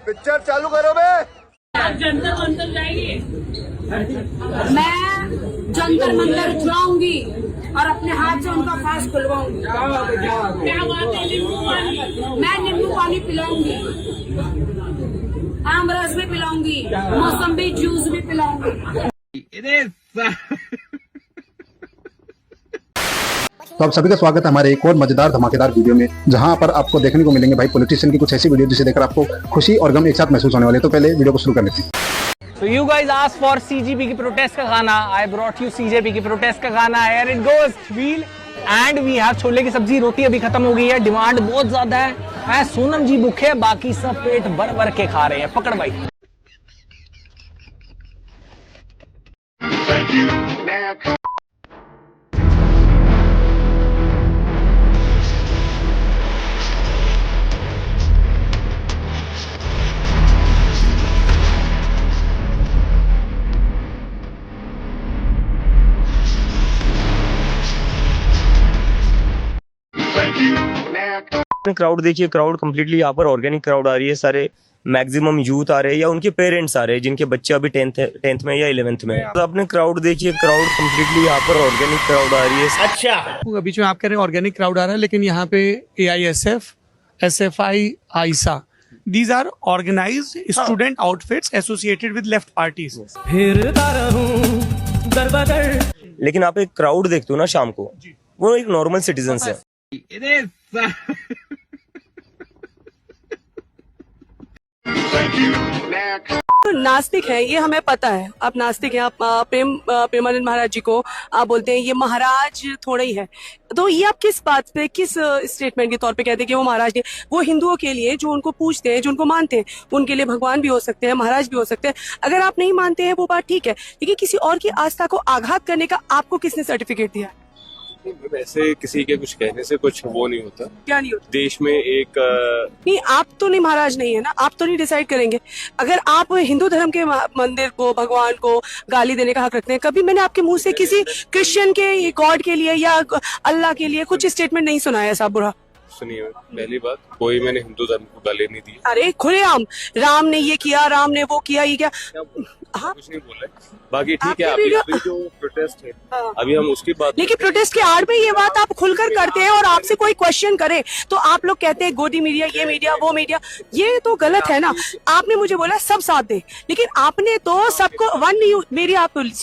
Picture चालू करो बे। आप जंतर मंतर जाएंगे? मैं जंतर मंतर जाऊंगी और अपने हाथ से उनका फास्ट खुलवाऊंगी। क्या बात है? नींबू पानी? मैं नींबू पानी पिलाऊंगी, आम रस भी पिलाऊंगी, मौसम्बी जूस भी पिलाऊंगी। तो आप सभी का स्वागत है हमारे एक और मजेदार धमाकेदार वीडियो में, जहां पर आपको देखने को मिलेंगे भाई पॉलिटिशियन की कुछ ऐसी वीडियो जिसे देखकर आपको खुशी और गम एक साथ महसूस होने वाले। तो पहले वीडियो को शुरू कर लेते हैं। So you guys asked for CGP की प्रोटेस्ट का गाना, I brought you CJP की प्रोटेस्ट का गाना। Here it goes, wheel and we have chole की सब्जी, रोटी अभी खत्म हो गई है, डिमांड बहुत ज्यादा है। सोनम जी भूखे, बाकी सब पेट भर भर के खा रहे हैं। पकड़ भाई। क्राउड देखिए, क्राउड कम्प्लीटली यहाँ पर ऑर्गेनिक क्राउड आ रही है। सारे मैक्सिमम यूथ आ रहे हैं या उनके पेरेंट्स आ रहे हैं जिनके बच्चे अभी टेंथ में या 11th में। तो आपने क्राउड देखिए, क्राउड कम्प्लीटली यहाँ पर ऑर्गेनिक क्राउड आ रही है। अच्छा, बीच में आप कह रहे हैं ऑर्गेनिक क्राउड आ रहा है, लेकिन यहाँ पे AISF, SFI, AISA, these are organised student outfits associated with left parties. लेकिन आप एक क्राउड देखते हो ना शाम को, वो एक नॉर्मल सिटीजन है। नास्तिक है, ये हमें पता है। आप नास्तिक हैं, आप प्रेमानंद महाराज जी को आप बोलते हैं ये महाराज थोड़ा ही है। तो ये आप किस बात पे, किस स्टेटमेंट के तौर पे कहते हैं कि वो महाराज नहीं? वो हिंदुओं के लिए जो उनको पूजते हैं, जो उनको मानते हैं, उनके लिए भगवान भी हो सकते हैं, महाराज भी हो सकते हैं। अगर आप नहीं मानते हैं वो बात ठीक है, लेकिन किसी और की आस्था को आघात करने का आपको किसने सर्टिफिकेट दिया? वैसे किसी के कुछ कहने से कुछ वो नहीं होता। क्या नहीं होता? देश में एक नहीं, आप तो नहीं महाराज नहीं है ना, आप तो नहीं डिसाइड करेंगे। अगर आप हिंदू धर्म के मंदिर को, भगवान को गाली देने का हक रखते हैं, कभी मैंने आपके मुंह से किसी क्रिश्चियन के गॉड के लिए या अल्लाह के लिए कुछ स्टेटमेंट नहीं सुनाया ऐसा बुरा। सुनिए, पहली बात, कोई मैंने हिंदू धर्म को गाली नहीं दी। अरे खुलेआम राम ने ये किया, राम ने वो किया, ये क्या? हाँ, कुछ नहीं बोला। बाकी ठीक है, अभी जो प्रोटेस्ट है, अभी हम उसकी बात। लेकिन प्रोटेस्ट के आड़ में ये बात आप खुलकर करते हैं और आपसे कोई क्वेश्चन करे तो आप लोग कहते हैं गोदी मीडिया, ये मीडिया, वो मीडिया। ये तो गलत है ना। आपने मुझे बोला सब साथ दे, लेकिन आपने तो सबको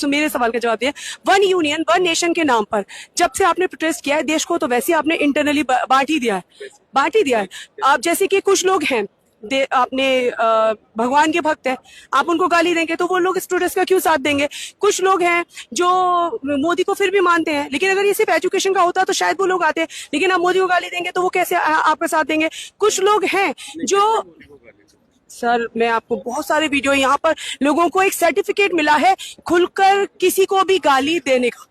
मेरे सवाल का जवाब दिया, वन यूनियन वन नेशन के नाम पर जब से आपने प्रोटेस्ट किया है देश को, तो वैसे आपने इंटरनली बांट ही दिया है। आप जैसे कि कुछ लोग हैं अपने भगवान के भक्त है, आप उनको गाली देंगे तो वो लोग इस प्रोटेस्ट का क्यों साथ देंगे? कुछ लोग हैं जो मोदी को फिर भी मानते हैं, लेकिन अगर ये सिर्फ एजुकेशन का होता तो शायद वो लोग आते, लेकिन आप मोदी को गाली देंगे तो वो कैसे आपका साथ देंगे? कुछ लोग हैं जो, सर मैं आपको बहुत सारे वीडियो, यहाँ पर लोगों को एक सर्टिफिकेट मिला है खुलकर किसी को भी गाली देने का।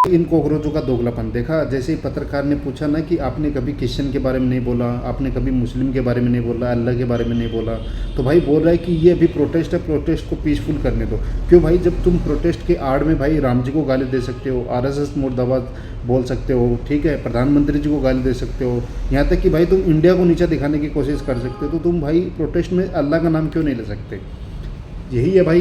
इन कोकरोचों का दोगलापन देखा। जैसे ही पत्रकार ने पूछा ना कि आपने कभी क्रिश्चियन के बारे में नहीं बोला, आपने कभी मुस्लिम के बारे में नहीं बोला, अल्लाह के बारे में नहीं बोला, तो भाई बोल रहा है कि ये अभी प्रोटेस्ट है, प्रोटेस्ट को पीसफुल करने दो। क्यों भाई? जब तुम प्रोटेस्ट के आड़ में भाई राम जी को गाली दे सकते हो, RSS मुर्दाबाद बोल सकते हो, ठीक है, प्रधानमंत्री जी को गाली दे सकते हो, यहाँ तक कि भाई तुम इंडिया को नीचा दिखाने की कोशिश कर सकते हो, तो तुम भाई प्रोटेस्ट में अल्लाह का नाम क्यों नहीं ले सकते? यही है भाई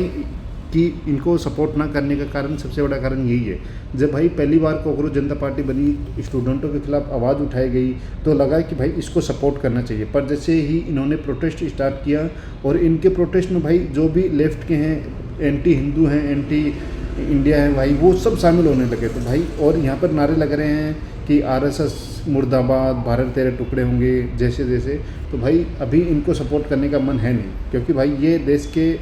कि इनको सपोर्ट ना करने का कारण, सबसे बड़ा कारण यही है। जब भाई पहली बार कोकरोच जनता पार्टी बनी, स्टूडेंटों के खिलाफ आवाज़ उठाई गई, तो लगा कि भाई इसको सपोर्ट करना चाहिए। पर जैसे ही इन्होंने प्रोटेस्ट स्टार्ट किया, और इनके प्रोटेस्ट में भाई जो भी लेफ्ट के हैं, एंटी हिंदू हैं, एंटी इंडिया हैं, भाई वो सब शामिल होने लगे। तो भाई और यहाँ पर नारे लग रहे हैं कि RSS मुर्दाबाद, भारत तेरे टुकड़े होंगे, जैसे जैसे। तो भाई अभी इनको सपोर्ट करने का मन है नहीं, क्योंकि भाई ये देश के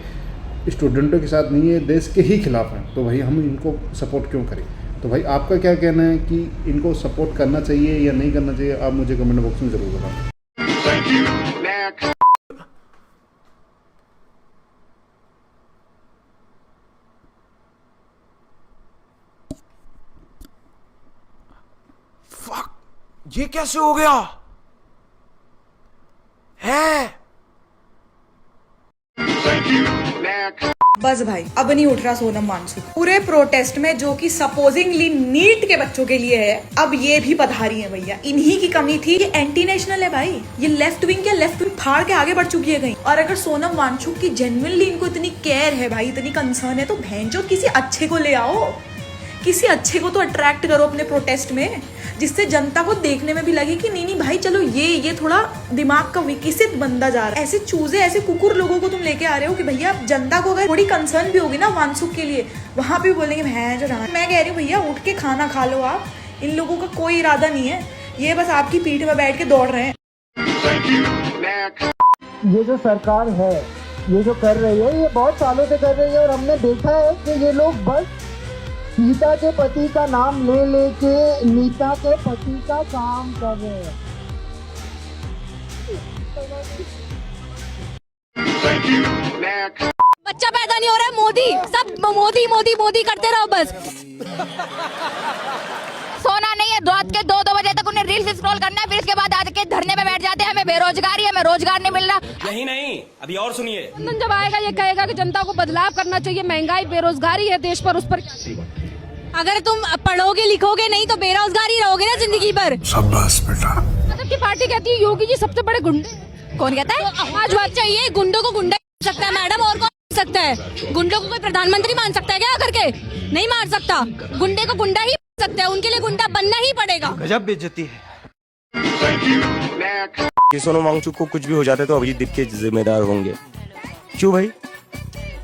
स्टूडेंटों के साथ नहीं है, देश के ही खिलाफ हैं। तो भाई हम इनको सपोर्ट क्यों करें? तो भाई आपका क्या कहना है कि इनको सपोर्ट करना चाहिए या नहीं करना चाहिए? आप मुझे कमेंट बॉक्स में ज़रूर बताओ। ये कैसे हो गया है? बस भाई अब नहीं उठ रहा सोनम वांगचुक। पूरे प्रोटेस्ट में जो कि सपोजिंगली नीट के बच्चों के लिए है, अब ये भी पधारी है भैया। इन्हीं की कमी थी। ये एंटी नेशनल है भाई, ये लेफ्ट विंग क्या लेफ्ट विंग फाड़ के आगे बढ़ चुकी है कहीं। और अगर सोनम वांगचुक की जेन्युइनली इनको इतनी केयर है भाई, इतनी कंसर्न है, तो भैंचोद किसी अच्छे को ले आओ, किसी अच्छे को तो अट्रैक्ट करो अपने प्रोटेस्ट में, जिससे जनता को देखने में भी लगे कि नहीं भाई चलो ये थोड़ा दिमाग का विकसित बंदा जा रहा है। ऐसे चूजे ऐसे कुकुर लोगों को तुम लेके आ रहे हो कि भैया जनता को अगर थोड़ी कंसर्न भी होगी ना वांगचुक के लिए, वहां पे भी बोलेंगे मैं जो रहा। मैं कह रही हूँ भैया उठ के खाना खा लो आप। इन लोगों का कोई इरादा नहीं है, ये बस आपकी पीठ में बैठ के दौड़ रहे हैं। ये जो सरकार है ये जो कर रही है ये बहुत सालों से कर रही है, और हमने देखा है कि ये लोग बस सीता के पति का नाम ले लेके नीता के पति का काम कर रहे हैं। बच्चा पैदा नहीं हो रहा है, मोदी सब मोदी मोदी मोदी करते रहो बस। सोना नहीं है, रात के 2 बजे तक उन्हें रील्स स्क्रॉल करना है, फिर इसके बाद आके धरने पे बैठ जाते हैं हमें बेरोजगारी है, हमें रोजगार नहीं मिल रहा। यही नहीं, अभी और सुनिए। जब आएगा ये कहेगा कि जनता को बदलाव करना चाहिए, महंगाई बेरोजगारी है देश पर, उस पर अगर तुम पढ़ोगे लिखोगे नहीं तो बेरोजगारी रहोगे ना जिंदगी भर। शाबाश बेटा। मतलब की पार्टी कहती है योगी जी सबसे बड़े गुंडे। कौन कहता है? तो आज बात चाहिए, गुंडों को गुंडा सकता है मैडम, और कौन सकता है? गुंडों को कोई प्रधानमंत्री मान सकता है क्या करके? नहीं मार सकता। गुंडे को गुंडा ही मान सकता है, उनके लिए गुंडा बनना ही पड़ेगा। गजब बेइज्जती है। सोनम वांगचुक को कुछ भी हो जाता है तो अभिजीत दीपक जिम्मेदार होंगे। क्यों भाई?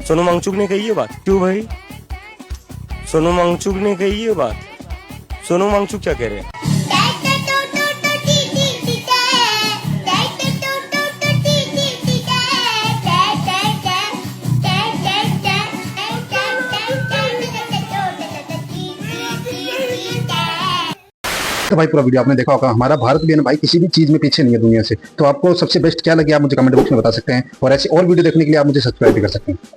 सोनम वांगचुक ने कही ये बात? क्यों भाई? सोनम वांगचुक ने कही ये बात? सोनम वांगचुक क्या कह रहे हैं? तो भाई पूरा वीडियो आपने देखा होगा। हमारा भारत भी है ना भाई किसी भी चीज में पीछे नहीं है दुनिया से। तो आपको सबसे बेस्ट क्या लगे आप मुझे कमेंट बॉक्स में बता सकते हैं, और ऐसे और वीडियो देखने के लिए आप मुझे सब्सक्राइब भी कर सकते हैं।